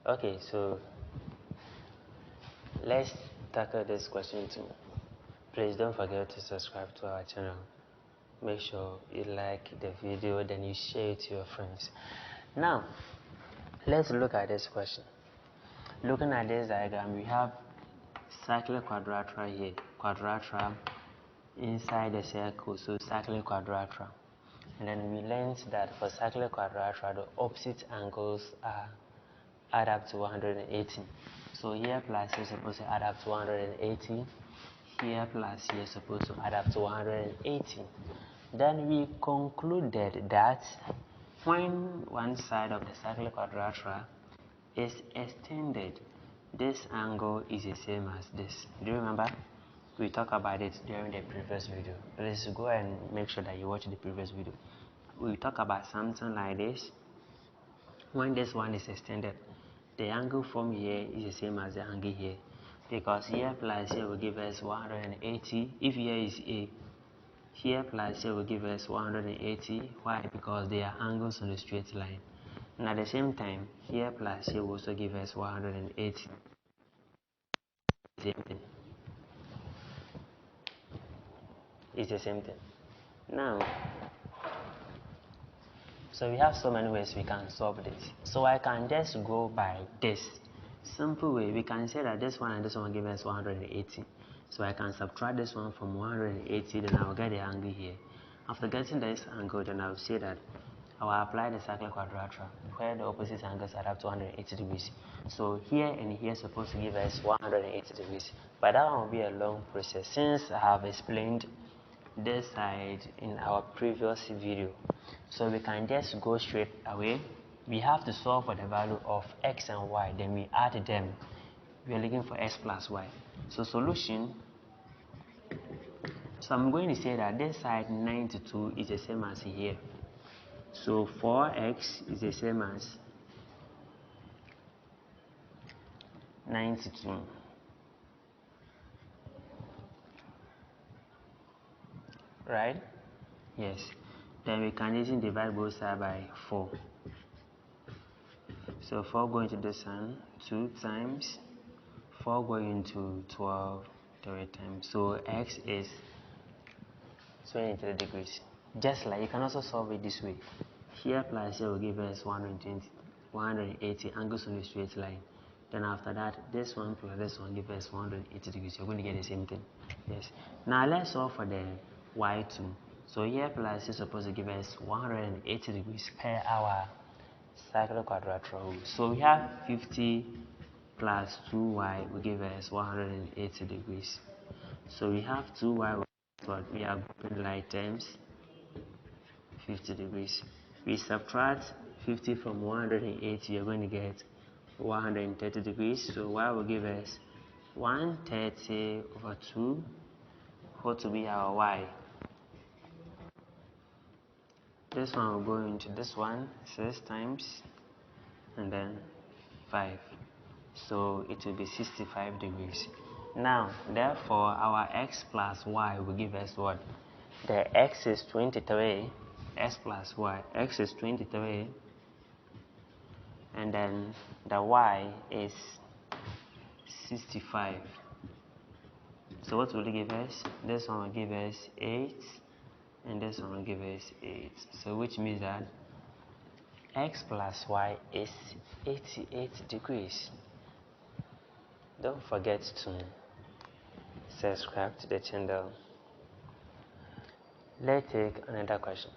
Okay, so let's tackle this question too. Please don't forget to subscribe to our channel. Make sure you like the video, then you share it to your friends. Now, let's look at this question. Looking at this diagram, we have cyclic quadrilateral here, quadrilateral inside the circle, so cyclic quadrilateral. And then we learned that for cyclic quadrilateral, the opposite angles add up to 180. So here plus here is supposed to add up to 180. Here plus here is supposed to add up to 180. Then we concluded that when one side of the cyclic quadrilateral is extended, this angle is the same as this. Do you remember? We talked about it during the previous video. Please go and make sure that you watch the previous video. We talk about something like this. When this one is extended, the angle from here is the same as the angle here, because here plus here will give us 180. If here is A, here plus here will give us 180. Why? Because they are angles on a straight line. And at the same time, here plus here will also give us 180. Same thing. It's the same thing. Now, so we have so many ways we can solve this. So I can just go by this simple way. We can say that this one and this one give us 180. So I can subtract this one from 180, then I'll get the angle here. After getting this angle, then I'll say that I will apply the cyclic quadrilateral where the opposite angles add up to 180 degrees. So here and here is supposed to give us 180 degrees. But that one will be a long process since I have explained this side in our previous video. So we can just go straight away. We have to solve for the value of x and y, then we add them. We are looking for x plus y. So solution. So I'm going to say that this side 92 is the same as here. So 4x is the same as 92. Right? Yes. Then we can easily divide both sides by 4. So 4 going to this one 2 times 4 going to 12 3 times. So x is 23 degrees. Just like you can also solve it this way. Here plus here will give us 180 angles on a straight line. Then after that, this one plus this one give us 180 degrees. You're going to get the same thing. Yes. Now let's solve for the y2. So here plus is supposed to give us 180 degrees per hour cyclic quadrilateral. So we have 50 plus 2y will give us 180 degrees. So we have 2y, but we are grouping like terms 50 degrees. We subtract 50 from 180, you're going to get 130 degrees. So y will give us 130 over 2, what to be our y. This one will go into this one 6 times and then 5. So it will be 65 degrees. Now, therefore, our x plus y will give us what? The x is 23, x plus y, x is 23, and then the y is 65. So what will it give us? This one will give us 8, and this one will give us 8. So which means that x plus y is 88 degrees. Don't forget to subscribe to the channel. Let's take another question.